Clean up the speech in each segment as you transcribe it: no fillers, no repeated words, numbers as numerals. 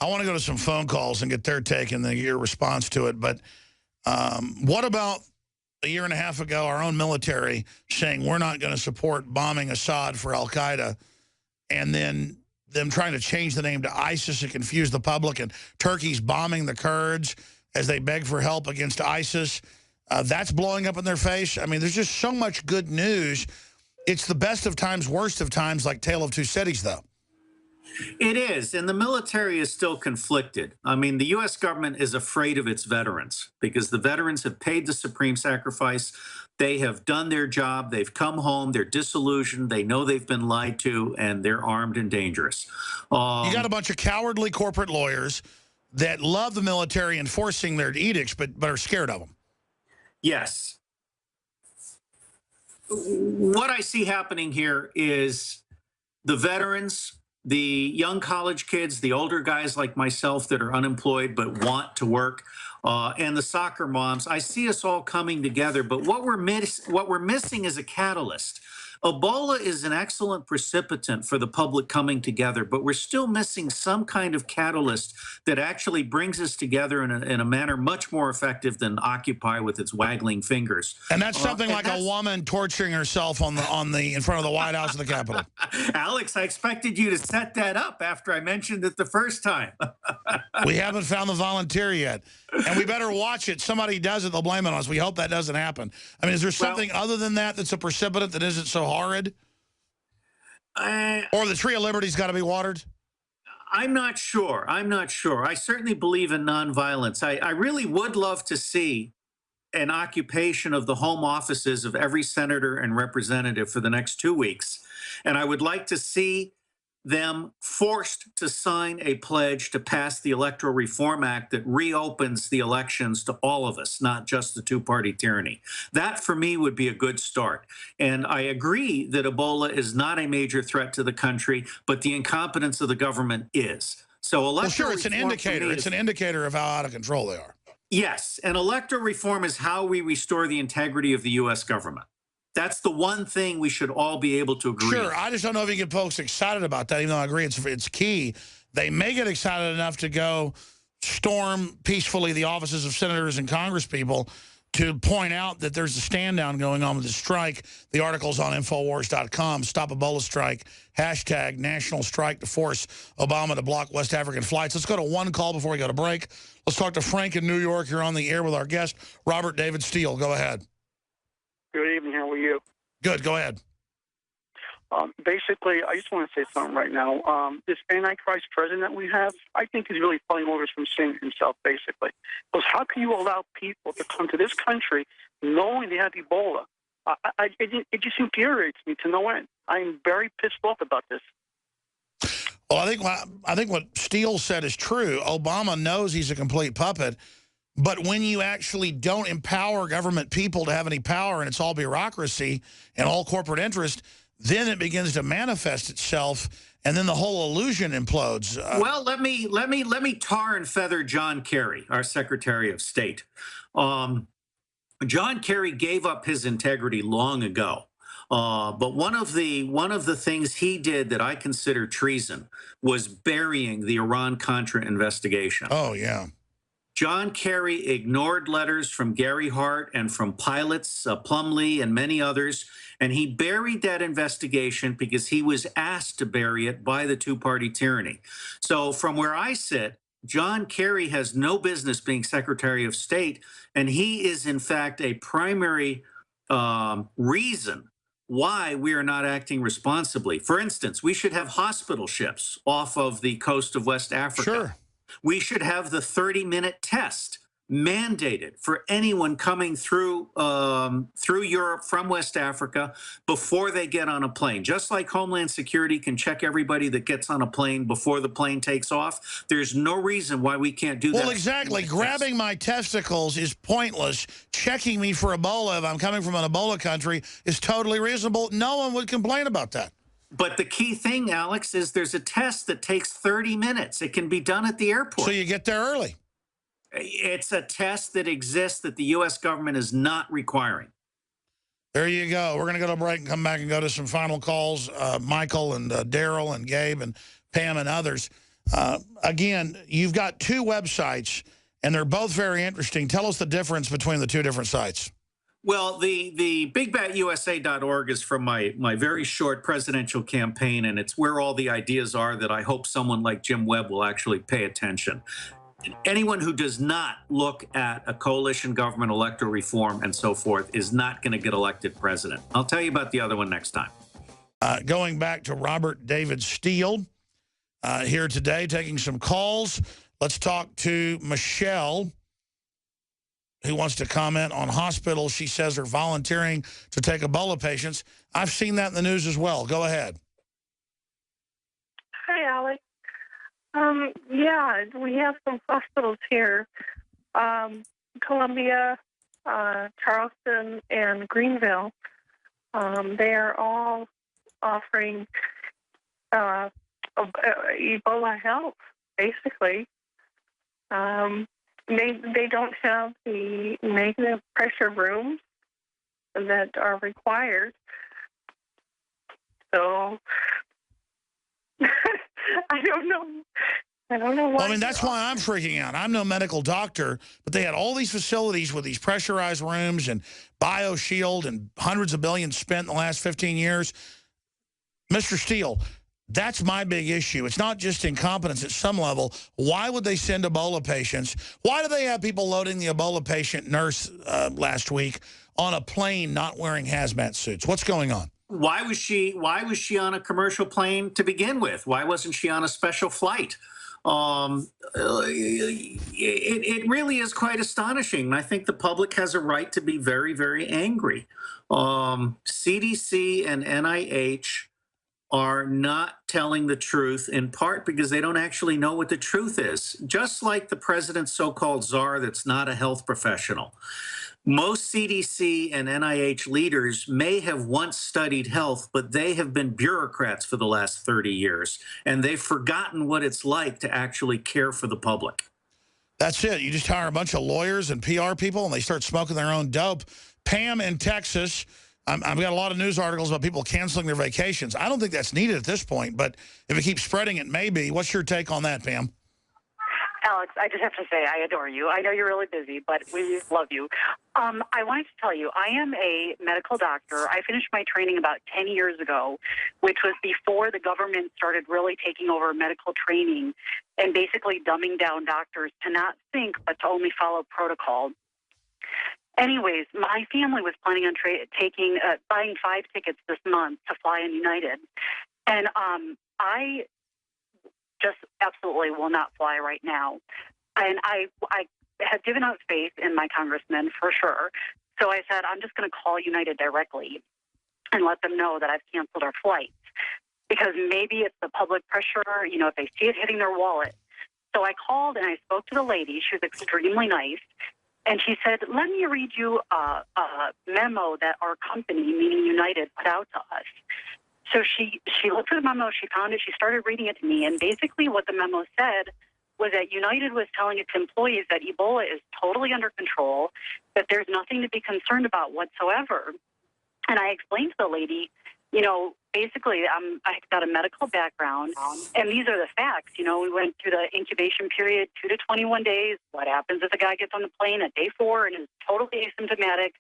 I want to go to some phone calls and get their take and your response to it. But what about a year and a half ago, our own military saying we're not going to support bombing Assad for al-Qaeda, and then them trying to change the name to ISIS to confuse the public, and Turkey's bombing the Kurds as they beg for help against ISIS. That's blowing up in their face. I mean, there's just so much good news. It's the best of times, worst of times, like Tale of Two Cities, though. It is, and the military is still conflicted. I mean, the U.S. government is afraid of its veterans because the veterans have paid the supreme sacrifice. They have done their job. They've come home. They're disillusioned. They know they've been lied to, and they're armed and dangerous. You got a bunch of cowardly corporate lawyers that love the military enforcing their edicts, but are scared of them. Yes. What I see happening here is the veterans, the young college kids, the older guys like myself that are unemployed but want to work, and the soccer moms. I see us all coming together, but what we're missing is a catalyst. Ebola is an excellent precipitant for the public coming together, but we're still missing some kind of catalyst that actually brings us together in a manner much more effective than Occupy with its waggling fingers. And that's something like a woman torturing herself in front of the White House and the Capitol. Alex, I expected you to set that up after I mentioned it the first time. We haven't found the volunteer yet, and we better watch it. Somebody does it, they'll blame it on us. We hope that doesn't happen. I mean, is there something other than that that's a precipitant that isn't so horrid? Or the Tree of Liberty's got to be watered? I'm not sure. I'm not sure. I certainly believe in nonviolence. I really would love to see an occupation of the home offices of every senator and representative for the next 2 weeks. And I would like to see them forced to sign a pledge to pass the Electoral Reform Act that reopens the elections to all of us, not just the two-party tyranny. That, for me, would be a good start. And I agree that Ebola is not a major threat to the country, but the incompetence of the government is. So electoral sure, it's an indicator. It's an indicator of how out of control they are. Yes, and electoral reform is how we restore the integrity of the U.S. government. That's the one thing we should all be able to agree on. Sure, I just don't know if you get folks excited about that, even though I agree it's key. They may get excited enough to go storm peacefully the offices of senators and congresspeople to point out that there's a stand down going on with the strike. The article's on Infowars.com. Stop Ebola strike. Hashtag national strike to force Obama to block West African flights. Let's go to one call before we go to break. Let's talk to Frank in New York. You're on the air with our guest, Robert David Steele. Go ahead. Good evening. How are you? Good. Go ahead. Basically, I just want to say something right now. This Antichrist president we have, I think he's really pulling orders from Satan himself, basically. Because how can you allow people to come to this country knowing they have Ebola? It just infuriates me to no end. I'm very pissed off about this. Well, I think what Steele said is true. Obama knows he's a complete puppet. But when you actually don't empower government people to have any power and it's all bureaucracy and all corporate interest, then it begins to manifest itself, and then the whole illusion implodes. Well, let me tar and feather John Kerry, our Secretary of State. John Kerry gave up his integrity long ago. But one of the things he did that I consider treason was burying the Iran-Contra investigation. Oh, yeah. John Kerry ignored letters from Gary Hart and from pilots, Plumlee and many others, and he buried that investigation because he was asked to bury it by the two-party tyranny. So from where I sit, John Kerry has no business being Secretary of State, and he is, in fact, a primary reason why we are not acting responsibly. For instance, we should have hospital ships off of the coast of West Africa. Sure. We should have the 30-minute test mandated for anyone coming through Europe from West Africa before they get on a plane. Just like Homeland Security can check everybody that gets on a plane before the plane takes off, there's no reason why we can't do that. Well, exactly. Grabbing my testicles is pointless. Checking me for Ebola if I'm coming from an Ebola country is totally reasonable. No one would complain about that. But the key thing, Alex, is there's a test that takes 30 minutes. It can be done at the airport. So you get there early. It's a test that exists that the U.S. government is not requiring. There you go. We're going to go to a break and come back and go to some final calls. Michael and Daryl and Gabe and Pam and others. Again, you've got two websites, and they're both very interesting. Tell us the difference between the two different sites. Well, the bigbatusa.org is from my very short presidential campaign, and it's where all the ideas are that I hope someone like Jim Webb will actually pay attention. Anyone who does not look at a coalition government, electoral reform, and so forth is not going to get elected president. I'll tell you about the other one next time. Going back to Robert David Steele here today, taking some calls. Let's talk to Michelle, who wants to comment on hospitals she says are volunteering to take Ebola patients. I've seen that in the news as well. Go ahead. Hi, Alex. Yeah, we have some hospitals here. Columbia, Charleston, and Greenville. They are all offering Ebola help, basically. They don't have the negative pressure rooms that are required. So I don't know. I don't know why. Well, I mean, that's why I'm freaking out. I'm no medical doctor, but they had all these facilities with these pressurized rooms and BioShield and hundreds of billions spent in the last 15 years. Mr. Steele, that's my big issue. It's not just incompetence at some level. Why would they send Ebola patients? Why do they have people loading the Ebola patient nurse last week on a plane not wearing hazmat suits? What's going on? Why was she on a commercial plane to begin with? Why wasn't she on a special flight? It really is quite astonishing. I think the public has a right to be very, very angry. CDC and NIH are not telling the truth, in part because they don't actually know what the truth is. Just like the president's so-called czar that's not a health professional. Most CDC and NIH leaders may have once studied health, but they have been bureaucrats for the last 30 years, and they've forgotten what it's like to actually care for the public. That's it. You just hire a bunch of lawyers and PR people, and they start smoking their own dope. Pam in Texas, I've got a lot of news articles about people canceling their vacations. I don't think that's needed at this point, but if it keeps spreading, it may be. What's your take on that, Pam? Alex, I just have to say I adore you. I know you're really busy, but we love you. I wanted to tell you, I am a medical doctor. I finished my training about 10 years ago, which was before the government started really taking over medical training and basically dumbing down doctors to not think, but to only follow protocol. Anyways, my family was planning on buying 5 tickets this month to fly in United. And I just absolutely will not fly right now. And I have given out faith in my congressman for sure. So I said, I'm just going to call United directly and let them know that I've canceled our flights. Because maybe it's the public pressure, if they see it hitting their wallet. So I called and I spoke to the lady. She was extremely nice. And she said, let me read you a memo that our company, meaning United, put out to us. So she looked at the memo, she found it, she started reading it to me, and basically what the memo said was that United was telling its employees that Ebola is totally under control, that there's nothing to be concerned about whatsoever. And I explained to the lady, basically I've got a medical background, and these are the facts. We went through the incubation period, 2 to 21 days. What happens if a guy gets on the plane at day 4 and is totally asymptomatic?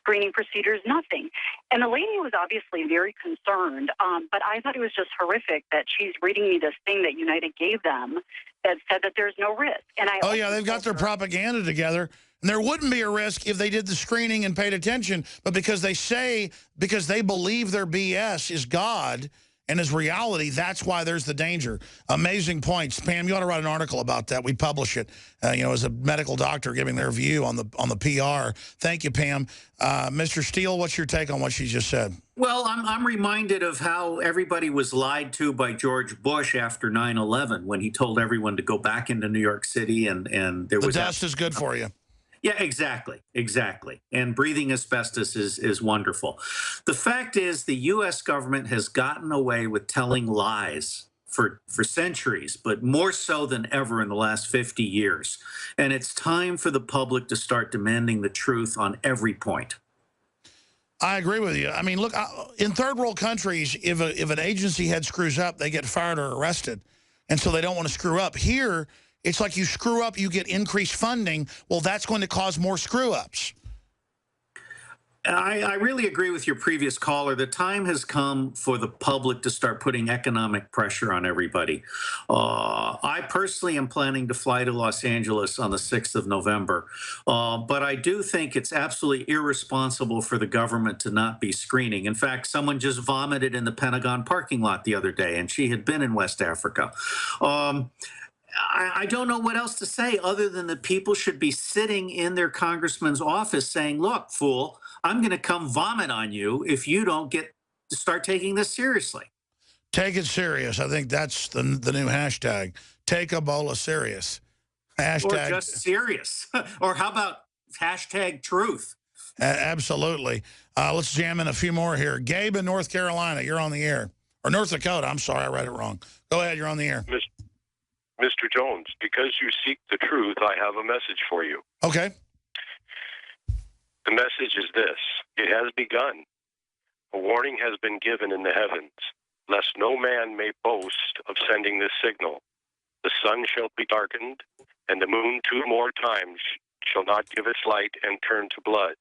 Screening procedures, nothing. And the lady was obviously very concerned, but I thought it was just horrific that she's reading me this thing that United gave them that said that there's no risk. And Oh, yeah, they've got their propaganda together. And there wouldn't be a risk if they did the screening and paid attention, but because they believe their BS is God and is reality, that's why there's the danger. Amazing points. Pam, you ought to write an article about that. We publish it, as a medical doctor giving their view on the PR. Thank you, Pam. Mr. Steele, what's your take on what she just said? Well, I'm reminded of how everybody was lied to by George Bush after 9/11 when he told everyone to go back into New York City and there was... The dust is good for you. Yeah, exactly. And breathing asbestos is wonderful. The fact is the U.S. government has gotten away with telling lies for centuries, but more so than ever in the last 50 years. And it's time for the public to start demanding the truth on every point. I agree with you. I mean, look, in third world countries, if an agency head screws up, they get fired or arrested. and so they don't want to screw up. Here, it's like you screw up, you get increased funding. Well, that's going to cause more screw-ups. I really agree with your previous caller. The time has come for the public to start putting economic pressure on everybody. I personally am planning to fly to Los Angeles on the 6th of November, but I do think it's absolutely irresponsible for the government to not be screening. In fact, someone just vomited in the Pentagon parking lot the other day, and she had been in West Africa. I don't know what else to say other than that people should be sitting in their congressman's office saying, look, fool, I'm going to come vomit on you if you don't start taking this seriously. Take it serious. I think that's the new hashtag. Take Ebola serious. Hashtag. Or just serious. Or how about hashtag truth? Absolutely. Let's jam in a few more here. Gabe in North Carolina, you're on the air. Or North Dakota. I'm sorry, I read it wrong. Go ahead, you're on the air. Mr. Jones, because you seek the truth, I have a message for you. Okay. The message is this. It has begun. A warning has been given in the heavens, lest no man may boast of sending this signal. The sun shall be darkened, and the moon 2 more times shall not give its light and turn to blood.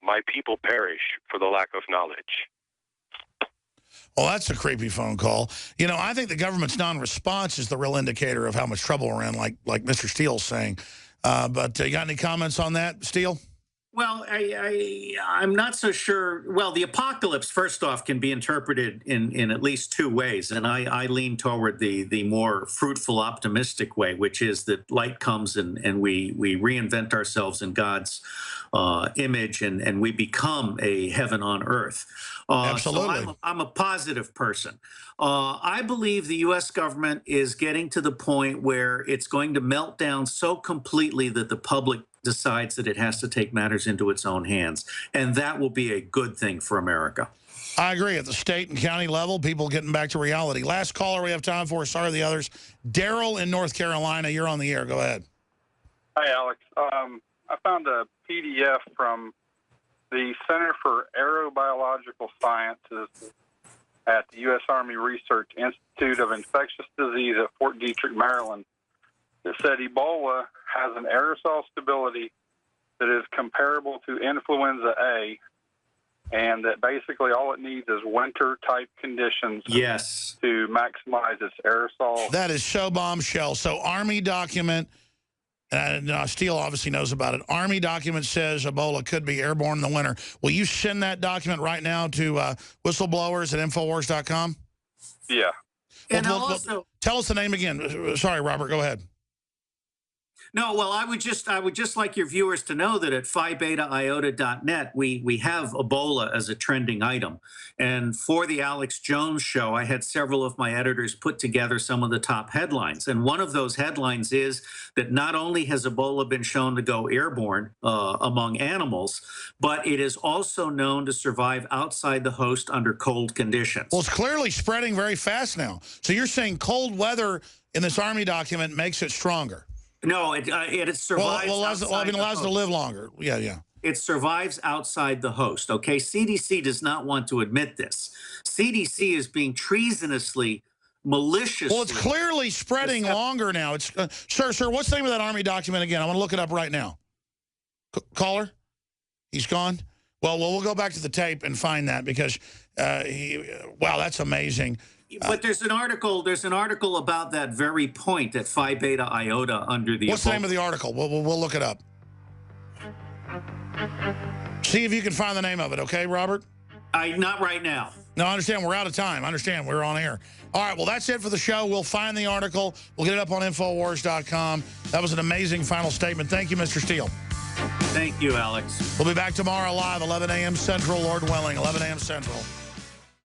My people perish for the lack of knowledge. Well, that's a creepy phone call. You know, I think the government's non-response is the real indicator of how much trouble we're in, like Mr. Steele's saying. But you got any comments on that, Steele? Well, I'm not so sure. Well, the apocalypse, first off, can be interpreted in at least 2 ways. And I lean toward the more fruitful, optimistic way, which is that light comes and we reinvent ourselves in God's image and we become a heaven on earth. Absolutely. So I'm a positive person. I believe the U.S. government is getting to the point where it's going to melt down so completely that the public decides that it has to take matters into its own hands. And that will be a good thing for America. I agree. At the state and county level, people getting back to reality. Last caller we have time for. Sorry, the others. Daryl in North Carolina, you're on the air. Go ahead. Hi, Alex. I found a PDF from the Center for Aerobiological Sciences at the U.S. Army Research Institute of Infectious Disease at Fort Detrick, Maryland. It said Ebola has an aerosol stability that is comparable to influenza A, and that basically all it needs is winter-type conditions to maximize its aerosol. That is so bombshell. So Army document, Steele obviously knows about it. Army document says Ebola could be airborne in the winter. Will you send that document right now to whistleblowers at Infowars.com? Yeah. And well, tell us the name again. Sorry, Robert, go ahead. No, well, I would just like your viewers to know that at phi-beta-iota.net, we have Ebola as a trending item. And for the Alex Jones show, I had several of my editors put together some of the top headlines. And one of those headlines is that not only has Ebola been shown to go airborne among animals, but it is also known to survive outside the host under cold conditions. Well, it's clearly spreading very fast now. So you're saying cold weather in this Army document makes it stronger? No, it survives. It allows to live longer. Yeah. It survives outside the host. Okay, CDC does not want to admit this. CDC is being treasonously, maliciously. Well, it's clearly spreading longer now. It's sir, what's the name of that Army document again? I want to look it up right now. Caller, he's gone. Well, we'll go back to the tape and find that because wow, that's amazing. But there's an article about that very point at Phi Beta Iota under the. What's the name of the article? We'll look it up. See if you can find the name of it, okay, Robert? Not right now. No, I understand. We're out of time. I understand. We're on air. All right, well, that's it for the show. We'll find the article. We'll get it up on Infowars.com. That was an amazing final statement. Thank you, Mr. Steele. Thank you, Alex. We'll be back tomorrow live, 11 a.m. Central, Lord willing, 11 a.m. Central.